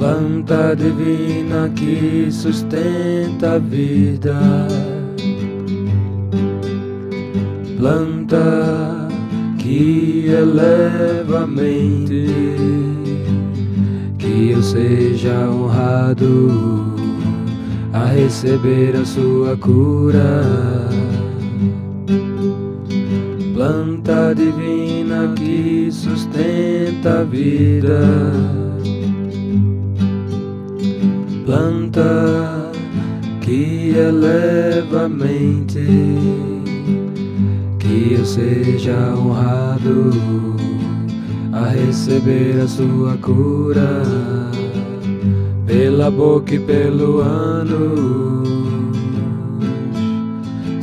planta divina que sustenta a vida, planta que eleva a mente, que eu seja honrado a receber a sua cura. Planta divina que sustenta a vida, planta que eleva a mente, que eu seja honrado a receber a sua cura, pela boca e pelo ânus.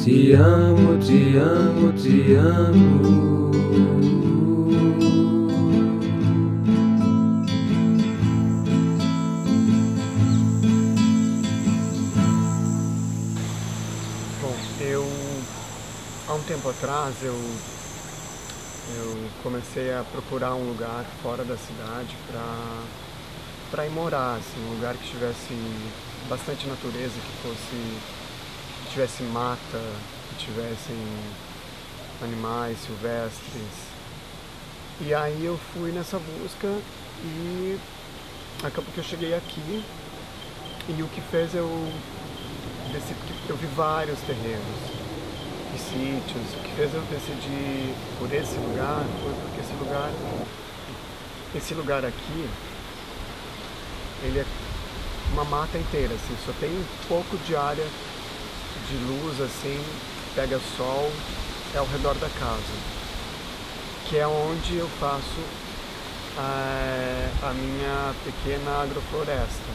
Te amo, te amo, te amo. Bom, há um tempo atrás eu comecei a procurar um lugar fora da cidade para ir morar, assim, um lugar que tivesse bastante natureza, que tivesse mata, que tivessem animais silvestres. E aí eu fui nessa busca e acabou que eu cheguei aqui, e o que fez eu vi vários terrenos e sítios. O que fez eu decidir por esse lugar foi porque esse lugar aqui, ele é uma mata inteira, assim, só tem um pouco de área de luz, assim, pega sol, é ao redor da casa, que é onde eu faço a minha pequena agrofloresta,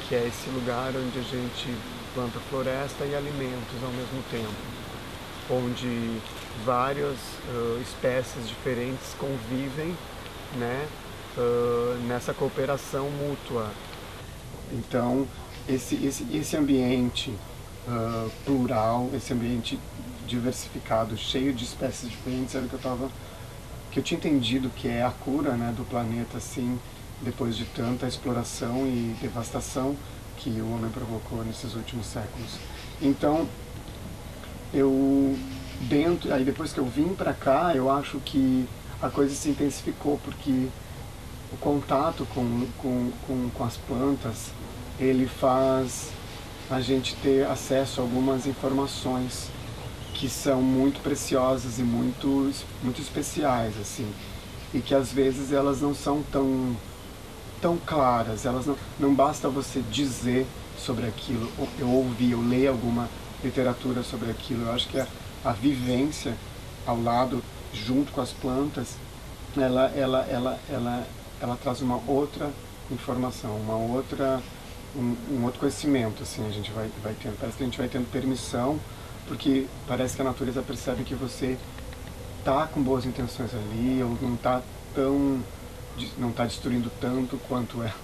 que é esse lugar onde a gente planta floresta e alimentos ao mesmo tempo, onde várias espécies diferentes convivem, né, nessa cooperação mútua. Então, esse ambiente plural, esse ambiente diversificado, cheio de espécies diferentes, era o que eu tinha entendido que é a cura, né, do planeta, assim, depois de tanta exploração e devastação que o homem provocou nesses últimos séculos. Então, aí depois que eu vim para cá, eu acho que a coisa se intensificou, porque o contato com as plantas, ele faz a gente ter acesso a algumas informações que são muito preciosas e muito especiais, assim, e que às vezes elas não são tão claras, elas não basta você dizer sobre aquilo, eu ouvir, eu ler alguma literatura sobre aquilo. Eu acho que a vivência ao lado, junto com as plantas, ela traz uma outra informação, um outro conhecimento, assim, a gente vai tendo, parece que a gente vai tendo permissão, porque parece que a natureza percebe que você tá com boas intenções ali, ou não tá destruindo tanto quanto é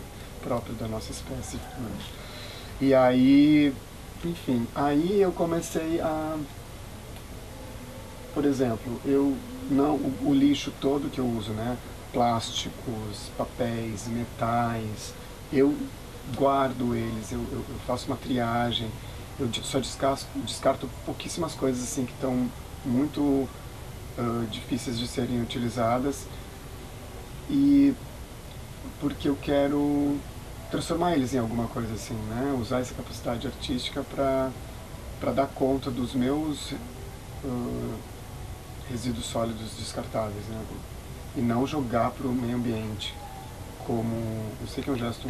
próprio da nossa espécie, né? E aí, enfim, aí eu comecei por exemplo, o lixo todo que eu uso, né, plásticos, papéis, metais, eu guardo eles, eu faço uma triagem, eu só descarto pouquíssimas coisas, assim, que estão muito difíceis de serem utilizadas, e porque eu quero transformar eles em alguma coisa, assim, né, usar essa capacidade artística para dar conta dos meus resíduos sólidos descartáveis, né, e não jogar para o meio ambiente, como, eu sei que é um gesto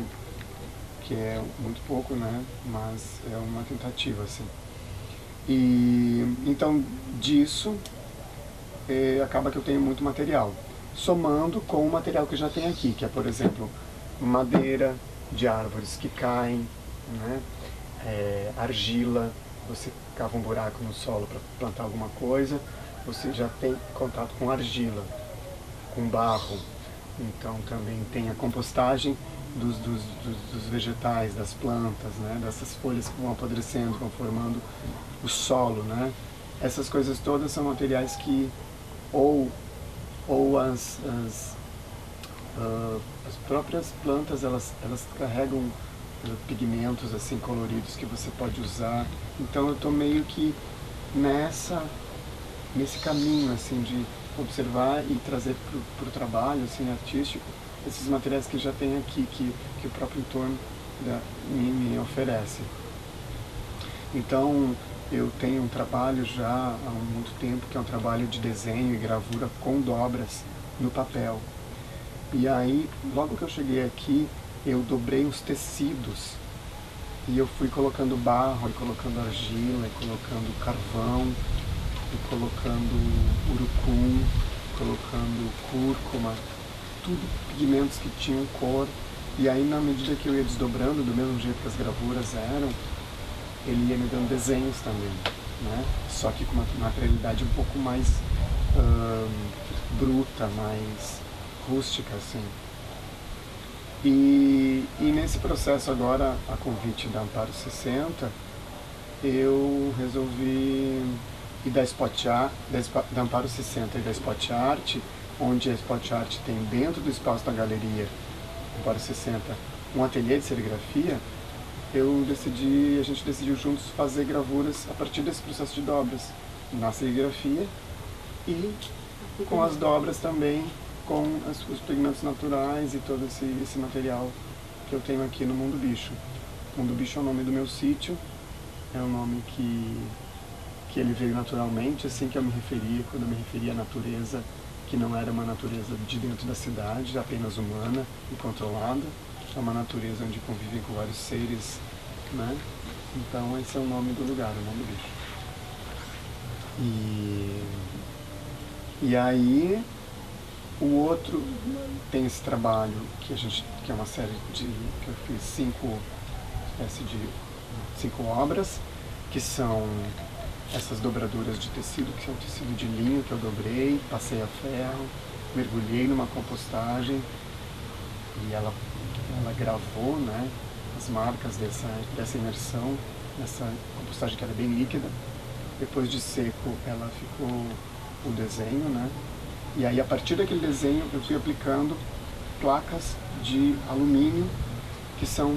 que é muito pouco, né, mas é uma tentativa, assim. E então disso acaba que eu tenho muito material, somando com o material que eu já tenho aqui, que é, por exemplo, madeira de árvores que caem, né, argila. Você cava um buraco no solo para plantar alguma coisa, você já tem contato com argila, com barro. Então também tem a compostagem dos vegetais, das plantas, né, dessas folhas que vão apodrecendo, vão formando o solo, né. Essas coisas todas são materiais que ou As próprias plantas, elas carregam pigmentos assim coloridos que você pode usar. Então eu estou meio que nesse caminho assim de observar e trazer para o trabalho assim artístico esses materiais que já tem aqui, que o próprio entorno me oferece. Então eu tenho um trabalho já há muito tempo, que é um trabalho de desenho e gravura com dobras no papel. E aí, logo que eu cheguei aqui, eu dobrei os tecidos e eu fui colocando barro, e colocando argila, e colocando carvão, e colocando urucum, colocando cúrcuma, tudo pigmentos que tinham cor. E aí, na medida que eu ia desdobrando, do mesmo jeito que as gravuras eram, ele ia me dando desenhos também, né? Só que com uma materialidade um pouco mais bruta, mais rústica, assim. E nesse processo agora, a convite da Amparo 60, eu resolvi ir da Amparo 60 e da Spot Art, onde a Spot Art tem dentro do espaço da galeria Amparo 60 um ateliê de serigrafia. A gente decidiu juntos fazer gravuras a partir desse processo de dobras na serigrafia e com as dobras também, com os pigmentos naturais e todo esse material que eu tenho aqui no Mundo Bicho. Mundo Bicho é o nome do meu sítio, é um nome que ele veio naturalmente, assim que eu me referia, quando eu me referia à natureza, que não era uma natureza de dentro da cidade, apenas humana e controlada, é uma natureza onde convivem com vários seres, né? Então esse é o nome do lugar, o Mundo Bicho. E aí o outro tem esse trabalho que é uma série que eu fiz 5 obras, que são essas dobraduras de tecido, que são tecido de linho que eu dobrei, passei a ferro, mergulhei numa compostagem e ela gravou, né, as marcas dessa imersão, nessa compostagem que era bem líquida. Depois de seco, ela ficou o desenho, né? E aí, a partir daquele desenho, eu fui aplicando placas de alumínio, que são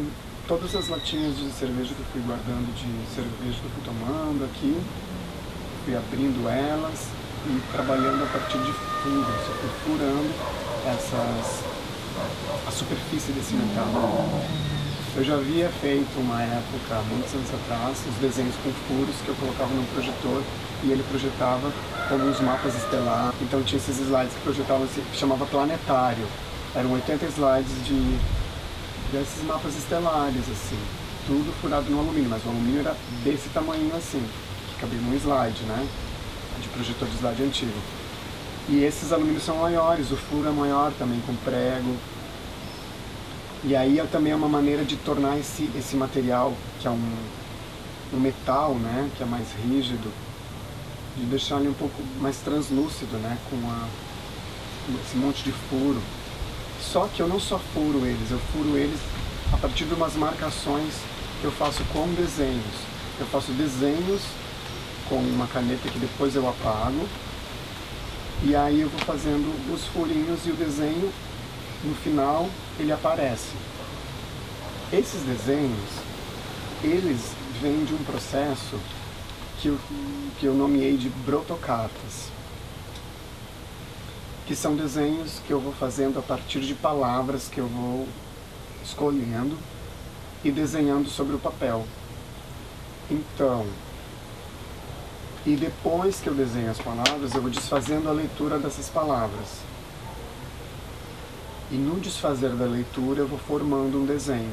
todas as latinhas de cerveja que eu fui guardando, de cerveja que eu fui tomando aqui. Fui abrindo elas e trabalhando a partir de furos. Eu fui furando a superfície desse metal. Eu já havia feito uma época, muitos anos atrás, os desenhos com furos que eu colocava no projetor e ele projetava como uns mapas estelares. Então tinha esses slides que projetavam, que chamava planetário. Eram 80 slides desses mapas estelares, assim. Tudo furado no alumínio, mas o alumínio era desse tamanho assim, que cabia num slide, né? De projetor de slide antigo. E esses alumínios são maiores, o furo é maior também, com prego. E aí também é uma maneira de tornar esse material, que é um metal, né, que é mais rígido, de deixar ele um pouco mais translúcido, né, com esse monte de furo. Só que eu não só furo eles, eu furo eles a partir de umas marcações que eu faço com desenhos. Eu faço desenhos com uma caneta que depois eu apago, e aí eu vou fazendo os furinhos e o desenho, no final, ele aparece. Esses desenhos, eles vêm de um processo que eu nomeei de brotocartas, que são desenhos que eu vou fazendo a partir de palavras que eu vou escolhendo e desenhando sobre o papel. Então, e depois que eu desenho as palavras, eu vou desfazendo a leitura dessas palavras. E no desfazer da leitura eu vou formando um desenho.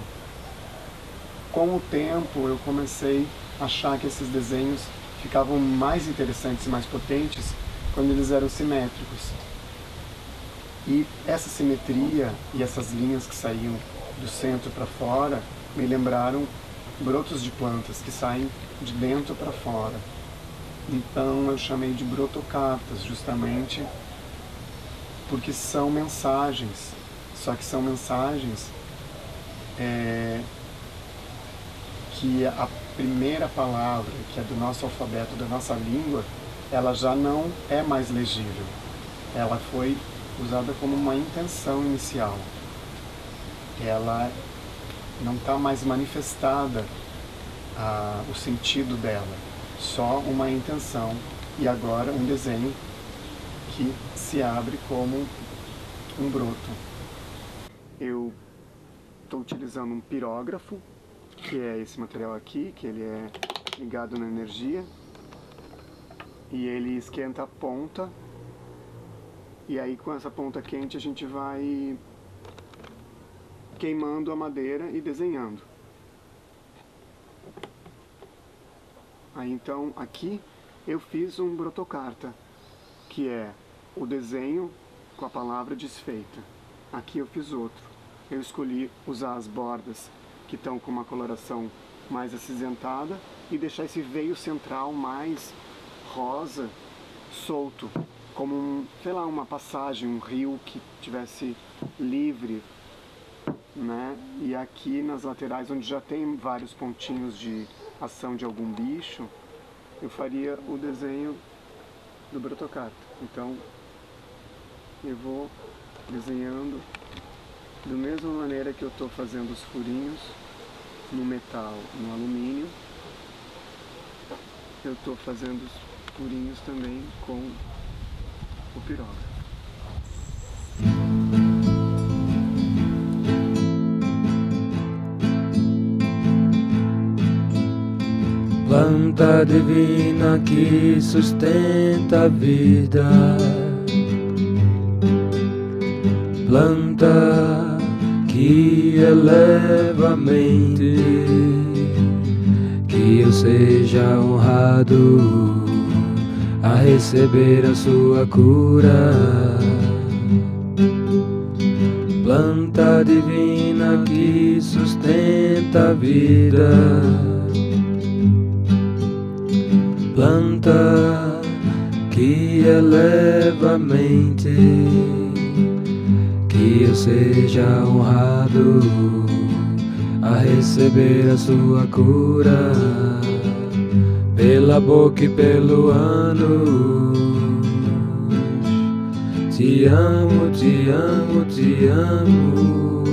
Com o tempo eu comecei a achar que esses desenhos ficavam mais interessantes e mais potentes quando eles eram simétricos. E essa simetria e essas linhas que saíam do centro para fora me lembraram brotos de plantas que saem de dentro para fora. Então eu chamei de brotocartas, justamente porque são mensagens, só que são mensagens que a primeira palavra, que é do nosso alfabeto, da nossa língua, ela já não é mais legível. Ela foi usada como uma intenção inicial. Ela não está mais manifestada o sentido dela, só uma intenção e agora um desenho que se abre como um broto. Eu estou utilizando um pirógrafo, que é esse material aqui, que ele é ligado na energia, e ele esquenta a ponta, e aí com essa ponta quente a gente vai queimando a madeira e desenhando. Aí então aqui eu fiz um brotocarta, que é o desenho com a palavra desfeita. Aqui eu fiz outro. Eu escolhi usar as bordas que estão com uma coloração mais acinzentada e deixar esse veio central mais rosa, solto, como sei lá, uma passagem, um rio que tivesse livre, né? E aqui nas laterais, onde já tem vários pontinhos de ação de algum bicho, eu faria o desenho do brotocarta. Então eu vou desenhando da mesma maneira que eu estou fazendo os furinhos no metal, no alumínio, eu estou fazendo os furinhos também com o pirógrafo. Planta divina que sustenta a vida, planta que eleva a mente, que eu seja honrado a receber a sua cura. Planta divina que sustenta a vida, planta que eleva a mente, que eu seja honrado a receber a sua cura, pela boca e pelo ânus. Te amo, te amo, te amo.